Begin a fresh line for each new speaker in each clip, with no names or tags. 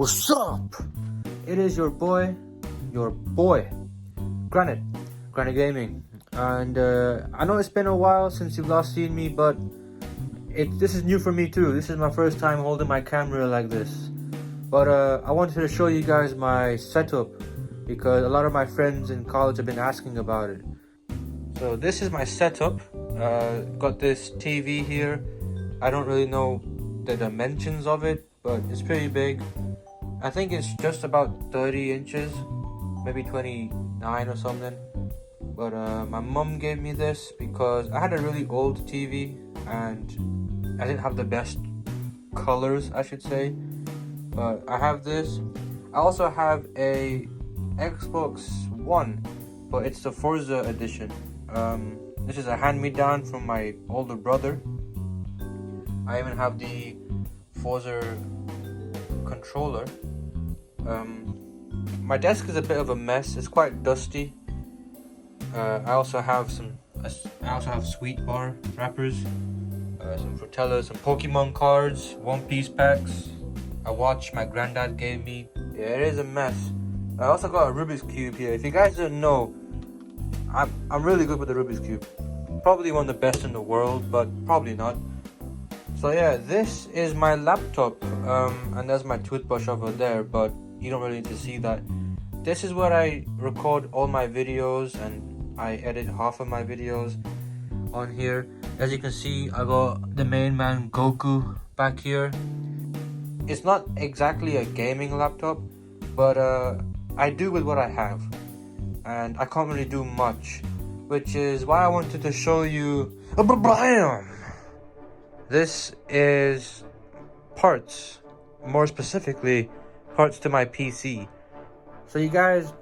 What's up? It is your boy, Granite Gaming. And I know it's been a while since you've last seen me, but this is new for me too. This is my first time holding my camera like this. But I wanted to show you guys my setup because a lot of my friends in college have been asking about it. So this is my setup. Got this TV here. I don't really know the dimensions of it, but it's pretty big. I think it's just about 30 inches, maybe 29 or something. But my mom gave me this because I had a really old TV and I didn't have the best colors, I should say. But I have this. I also have a Xbox One, but it's the Forza edition. This is a hand-me-down from my older brother. I even have the Forza controller. My desk is a bit of a mess. It's quite dusty. I also have sweet bar wrappers, some Frutellas, some Pokemon cards, One Piece packs, a watch my granddad gave me. Yeah, it is a mess. I also got a Rubik's Cube here. If you guys don't know, I'm really good with the Rubik's Cube. Probably one of the best in the world, but probably not. So yeah, this is my laptop, and there's my toothbrush over there, but you don't really need to see that. This is where I record all my videos, and I edit half of my videos on here. As you can see, I got the main man Goku back here. It's not exactly a gaming laptop, but I do with what I have, and I can't really do much, which is why I wanted to show you. This is parts, more specifically parts to my PC. So you guys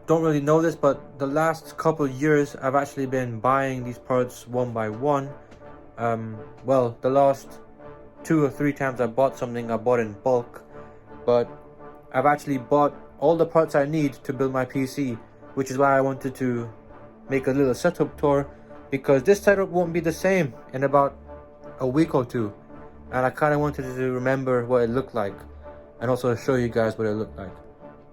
don't really know this, but the last couple years I've actually been buying these parts one by one. Well, the last 2 or 3 times I bought something, I bought in bulk, but I've actually bought all the parts I need to build my PC, which is why I wanted to make a little setup tour, because this setup won't be the same in about a week or 2, and I kind of wanted to remember what it looked like and also show you guys what it looked like.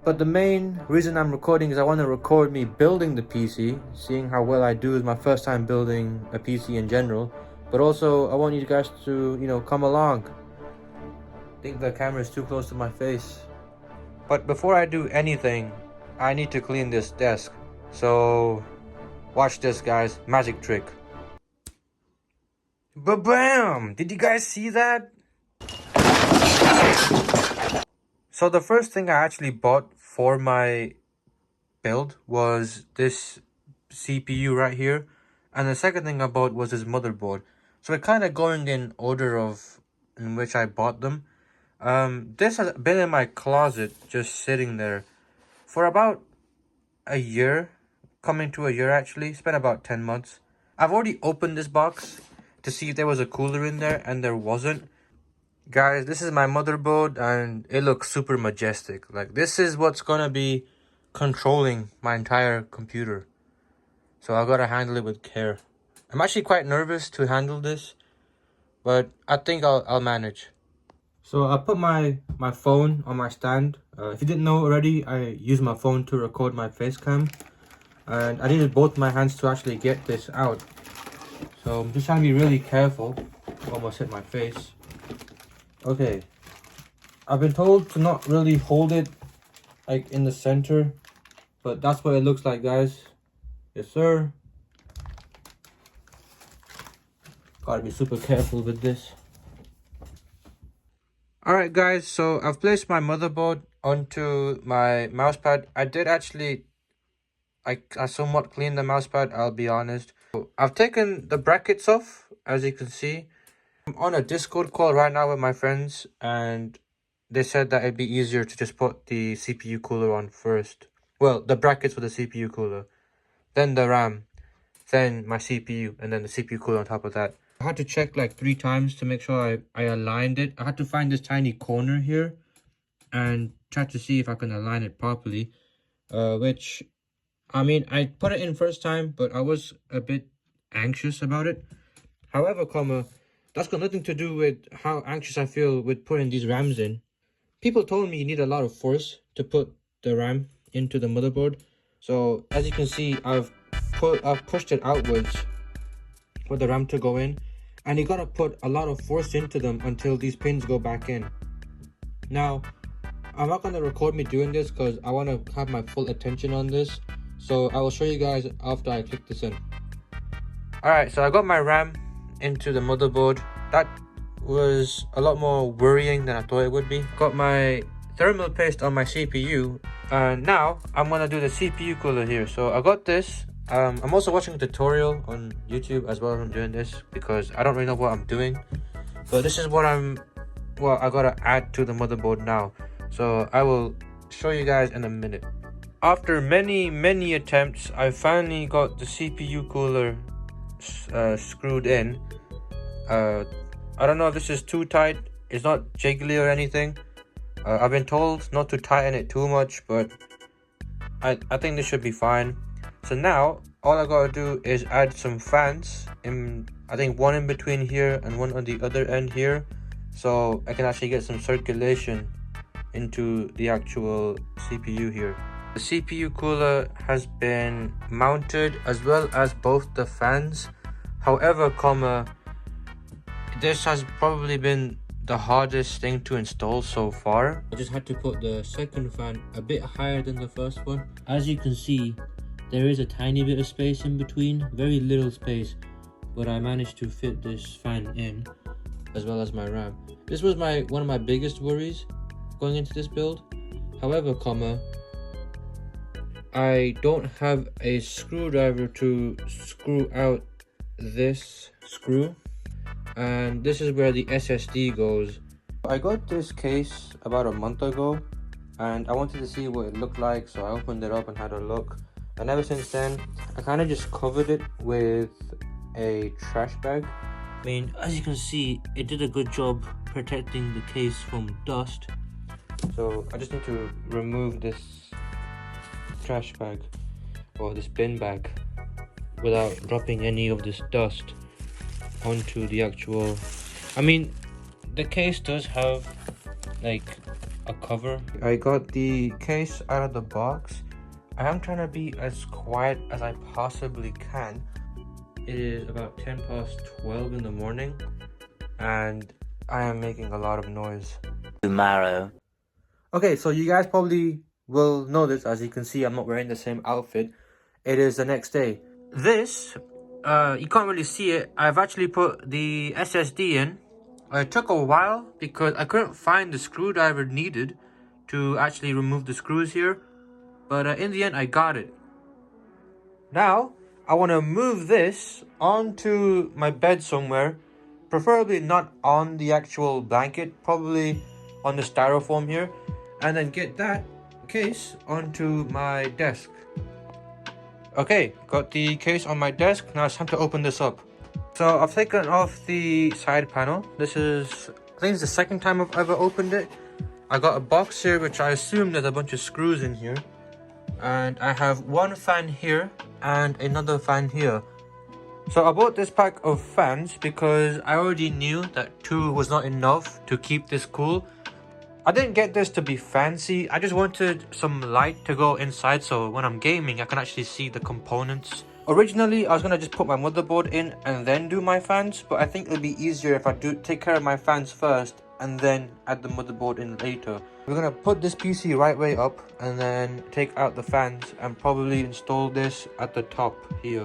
But the main reason I'm recording is I want to record me building the PC, seeing how well I do. Is my first time building a PC in general, but also I want you guys to, come along. I think the camera is too close to my face. But before I do anything, I need to clean this desk. So watch this, guys. Magic trick. Ba-bam! Did you guys see that? So the first thing I actually bought for my build was this CPU right here. And the second thing I bought was this motherboard. So we're kind of going in order of in which I bought them. This has been in my closet, just sitting there for about a year. Coming to a year actually. It's been about 10 months. I've already opened this box to see if there was a cooler in there, and there wasn't. Guys, this is my motherboard and it looks super majestic. Like, this is what's gonna be controlling my entire computer, so I gotta handle it with care. I'm actually quite nervous to handle this, but I think I'll manage. So I put my phone on my stand. If you didn't know already, I use my phone to record my face cam, and I needed both my hands to actually get this out. So I'm just trying to be really careful. Almost hit my face. Okay, I've been told to not really hold it like in the center, but that's what it looks like, guys. Yes sir. Gotta be super careful with this. Alright guys, so I've placed my motherboard onto my mousepad. I did actually, I somewhat cleaned the mousepad, I'll be honest. I've taken the brackets off, as you can see. I'm on a Discord call right now with my friends, and they said that it'd be easier to just put the CPU cooler on first. Well, the brackets for the CPU cooler, then the RAM, then my CPU, and then the CPU cooler on top of that. I had to check like 3 times to make sure I aligned it. I had to find this tiny corner here and try to see if I can align it properly. Which, I mean, I put it in first time, but I was a bit anxious about it. However, that's got nothing to do with how anxious I feel with putting these RAMs in. People told me you need a lot of force to put the RAM into the motherboard. So as you can see, I've pushed it outwards for the RAM to go in, and you gotta put a lot of force into them until these pins go back in. Now, I'm not gonna record me doing this because I want to have my full attention on this. So I will show you guys after I click this in. Alright, so I got my RAM into the motherboard. That was a lot more worrying than I thought it would be. Got my thermal paste on my CPU, and now I'm gonna do the CPU cooler here. So I got this. I'm also watching a tutorial on YouTube as well as I'm doing this because I don't really know what I'm doing. But this is what I gotta add to the motherboard now. So I will show you guys in a minute. After many attempts, I finally got the CPU cooler screwed in. I don't know if this is too tight. It's not jiggly or anything. I've been told not to tighten it too much, but I think this should be fine. So now all I gotta do is add some fans in, I think one in between here and one on the other end here, so I can actually get some circulation into the actual CPU here. The CPU cooler has been mounted as well as both the fans. However, this has probably been the hardest thing to install so far. I just had to put the second fan a bit higher than the first one. As you can see, there is a tiny bit of space in between, very little space, but I managed to fit this fan in as well as my RAM. This was one of my biggest worries going into this build. However, I don't have a screwdriver to screw out this screw, and this is where the SSD goes. I got this case about a month ago and I wanted to see what it looked like, so I opened it up and had a look, and ever since then I kind of just covered it with a trash bag. I mean, as you can see, it did a good job protecting the case from dust. So I just need to remove this trash bag or this bin bag without dropping any of this dust onto the actual, I mean, the case does have like a cover. I got the case out of the box. I am trying to be as quiet as I possibly can. It is about 12 in the morning and I am making a lot of noise.
Tomorrow.
Okay, so you guys probably will know this. As you can see, I'm not wearing the same outfit. It is the next day. This, you can't really see it. I've actually put the SSD in. It took a while because I couldn't find the screwdriver needed to actually remove the screws here. But in the end, I got it. Now, I want to move this onto my bed somewhere. Preferably not on the actual blanket, probably on the styrofoam here. And then get that case onto my desk. Okay, got the case on my desk. Now it's time to open this up. So I've taken off the side panel. This is, I think it's the second time I've ever opened it. I got a box here, which I assume there's a bunch of screws in here. And I have one fan here and another fan here. So I bought this pack of fans because I already knew that 2 was not enough to keep this cool. I didn't get this to be fancy. I just wanted some light to go inside so when I'm gaming I can actually see the components. Originally I was gonna just put my motherboard in and then do my fans, but I think it'll be easier if I take care of my fans first and then add the motherboard in later. We're gonna put this PC right way up and then take out the fans and probably install this at the top here.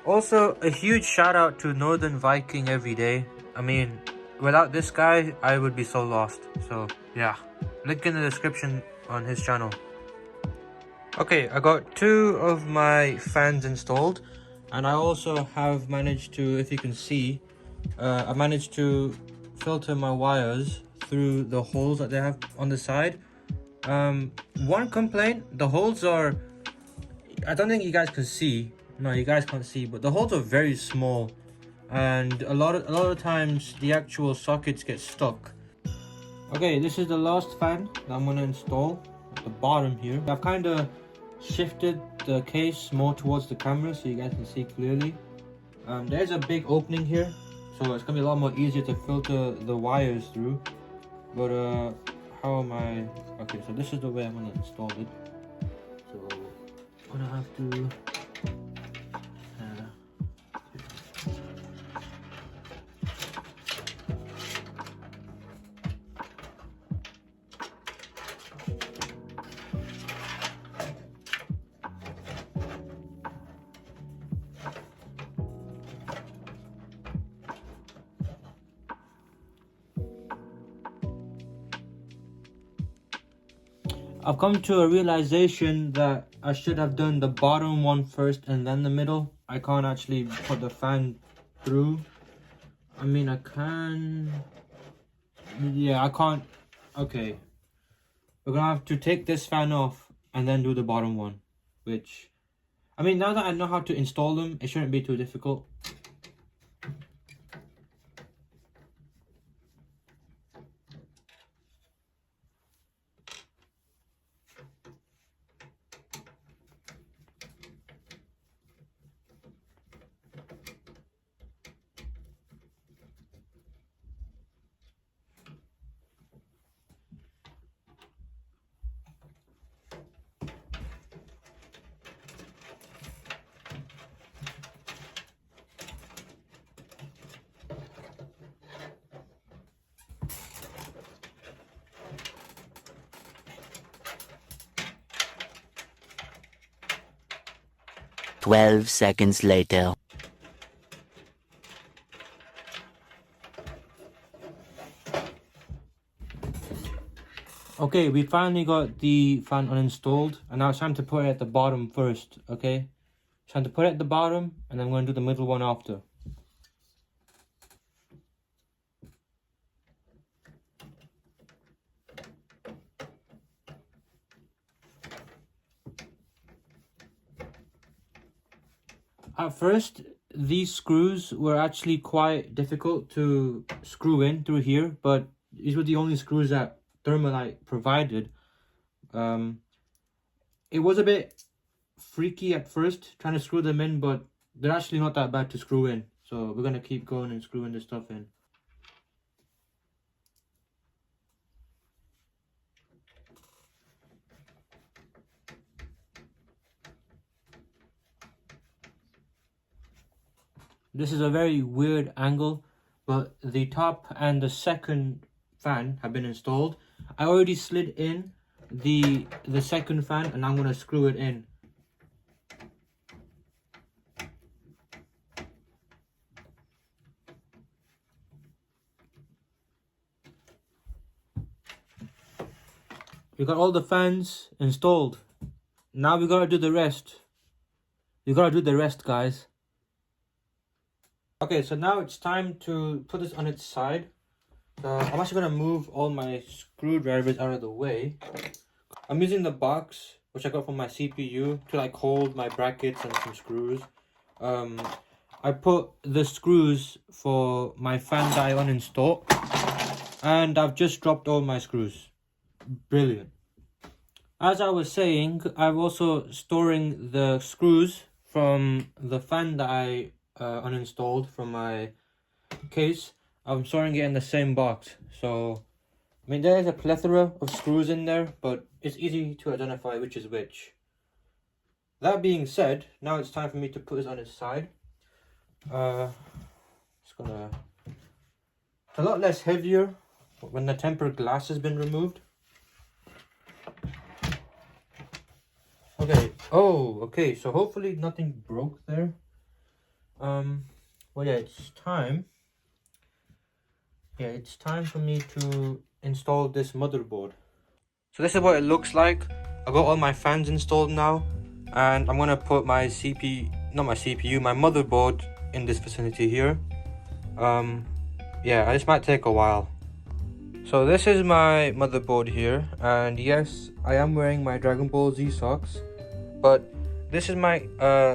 Also, a huge shout out to Northen Viking every day. I mean, without this guy, I would be so lost. So yeah, link in the description on his channel. Okay, I got 2 of my fans installed, and I also have managed to, if you can see, I managed to filter my wires through the holes that they have on the side. One complaint, the holes are, I don't think you guys can see. No, you guys can't see, but the holes are very small. And a lot of times the actual sockets get stuck. Okay, this is the last fan that I'm gonna install at the bottom here. I've kind of shifted the case more towards the camera so you guys can see clearly. There's a big opening here, so it's gonna be a lot more easier to filter the wires through. But how am I? Okay, so this is the way I'm gonna install it. So I'm gonna have to. I've come to a realization that I should have done the bottom one first and then the middle. I can't actually put the fan through. I mean, I can. Yeah, I can't. Okay. We're gonna have to take this fan off and then do the bottom one. Which, I mean, now that I know how to install them, it shouldn't be too difficult.
12 seconds later.
Okay, we finally got the fan uninstalled, and now it's time to put it at the bottom first, okay? It's time to put it at the bottom, and then I'm going to do the middle one after. At first, these screws were actually quite difficult to screw in through here, but these were the only screws that Thermalite provided. It was a bit freaky at first trying to screw them in, but they're actually not that bad to screw in. So we're gonna keep going and screwing this stuff in. This is a very weird angle, but the top and the second fan have been installed. I already slid in the second fan, and I'm gonna screw it in. We got all the fans installed. Now we gotta do the rest. We gotta do the rest, guys. Okay, so now it's time to put this on its side. I'm actually gonna move all my screwdrivers out of the way. I'm using the box which I got from my CPU to like hold my brackets and some screws. I put the screws for my fan that I uninstalled, and I've just dropped all my screws. Brilliant. As I was saying, I'm also storing the screws from the fan that I uninstalled from my case. I'm storing it in the same box. So, I mean, there is a plethora of screws in there, but it's easy to identify which is which. That being said, now it's time for me to put this on its side. It's a lot less heavier when the tempered glass has been removed. Okay. Oh, okay. So hopefully nothing broke there. Well, yeah, it's time. Yeah, it's time for me to install this motherboard. So this is what it looks like. I got all my fans installed now, and I'm gonna put my my motherboard in this vicinity here. Yeah, this might take a while. So this is my motherboard here, and yes, I am wearing my Dragon Ball Z socks, but this is my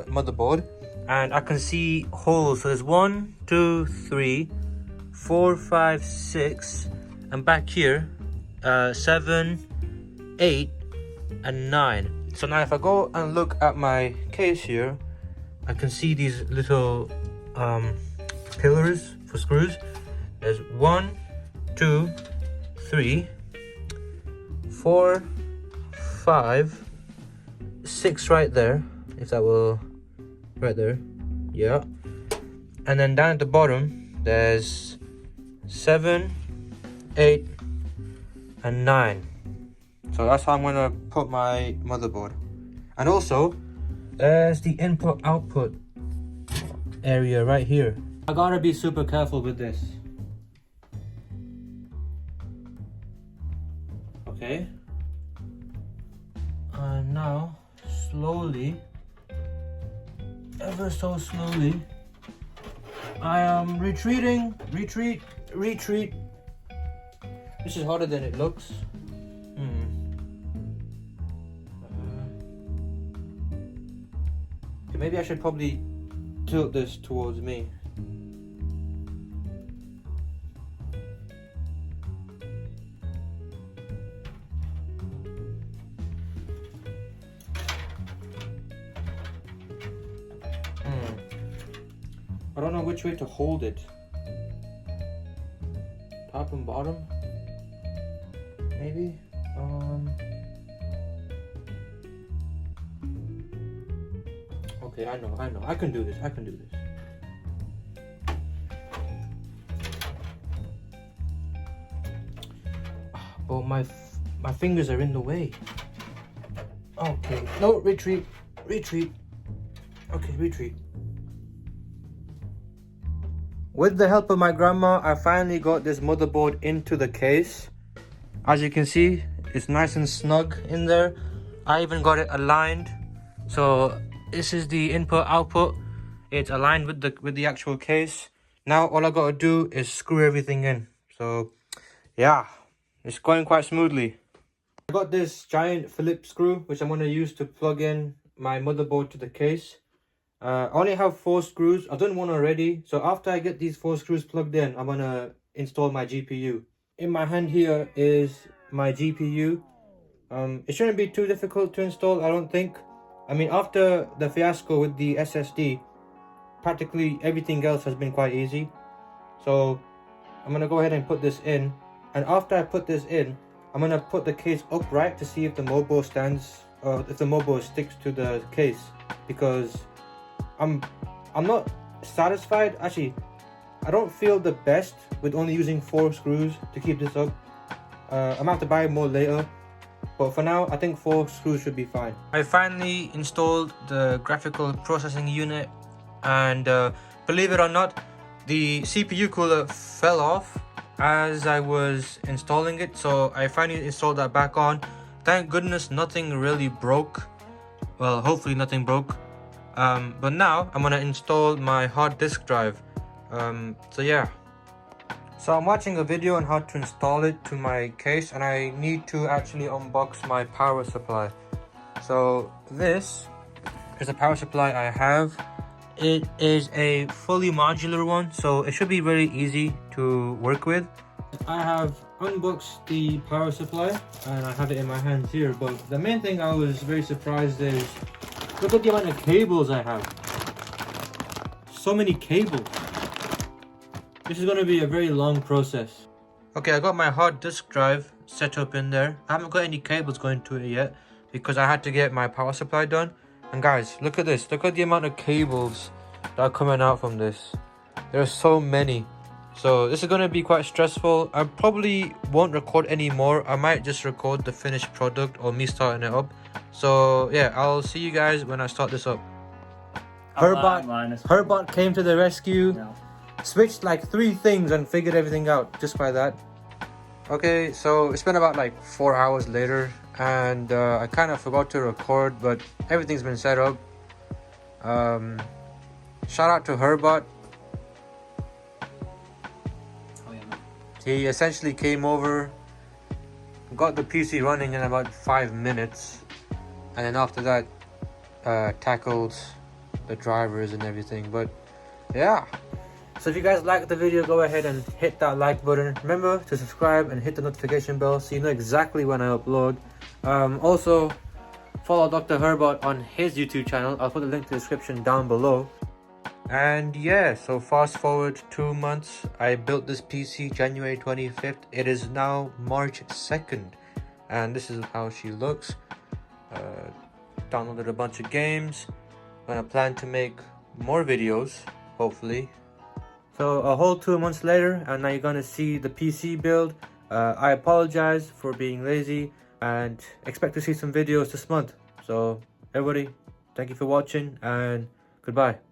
motherboard, and I can see holes. So there's 1, 2, 3, 4, 5, 6, and back here 7, 8, and 9. So now if I go and look at my case here, I can see these little pillars for screws. There's 1, 2, 3, 4, 5, 6 right there. If that will, right there, yeah. And then down at the bottom, there's 7, 8, and 9. So that's how I'm gonna put my motherboard. And also, there's the input-output area right here. I gotta be super careful with this. Okay. And now, slowly, ever so slowly, I am retreating. Retreat. This is harder than it looks. Okay, maybe I should probably tilt this towards me. I don't know which way to hold it. Top and bottom? Maybe? Okay, I know. I can do this. But my fingers are in the way. Okay. No, retreat. Okay, retreat. With the help of my grandma, I finally got this motherboard into the case. As you can see, it's nice and snug in there. I even got it aligned. So this is the input output. It's aligned with the actual case. Now all I gotta do is screw everything in. So yeah, it's going quite smoothly. I got this giant Phillips screw, which I'm gonna use to plug in my motherboard to the case. I only have 4 screws. I've done one already. So after I get these 4 screws plugged in, I'm gonna install my GPU. In my hand here is my GPU. It shouldn't be too difficult to install, I don't think. I mean, after the fiasco with the SSD, practically everything else has been quite easy. So I'm gonna go ahead and put this in. And after I put this in, I'm gonna put the case upright to see if the mobile stands, or if the mobile sticks to the case, because I'm not satisfied. Actually, I don't feel the best with only using 4 screws to keep this up. I'm gonna have to buy more later, but for now I think 4 screws should be fine. I finally installed the graphical processing unit, and believe it or not, the CPU cooler fell off as I was installing it, so I finally installed that back on. Thank goodness nothing really broke. Well, hopefully nothing broke. But now I'm gonna install my hard disk drive. So yeah. So I'm watching a video on how to install it to my case, and I need to actually unbox my power supply. So this is the power supply I have. It is a fully modular one, so it should be very easy to work with. I have unboxed the power supply and I have it in my hands here, but the main thing I was very surprised is, look at the amount of cables I have. So many cables. This is going to be a very long process. Okay, I got my hard disk drive set up in there. I haven't got any cables going to it yet because I had to get my power supply done. And guys, look at this. Look at the amount of cables that are coming out from this. There are so many. So this is going to be quite stressful. I probably won't record anymore. I might just record the finished product or me starting it up. So yeah, I'll see you guys when I start this up. Drherbot came to the rescue. No. Switched like 3 things and figured everything out just by that. Okay, so it's been about like 4 hours later, and I kind of forgot to record, but everything's been set up. Shout out to Drherbot. He essentially came over, got the PC running in about 5 minutes, and then after that tackled the drivers and everything. But yeah, so if you guys liked the video, go ahead and hit that like button. Remember to subscribe and hit the notification bell so you know exactly when I upload. Also follow Dr. Drherbot on his YouTube channel. I'll put the link to the description down below. And yeah, so fast forward 2 months, I built this PC January 25th. It is now March 2nd, and this is how she looks. Downloaded a bunch of games. Gonna plan to make more videos, hopefully. So a whole 2 months later, and now you're gonna see the PC build. I apologize for being lazy, and expect to see some videos this month. So everybody, thank you for watching, and goodbye.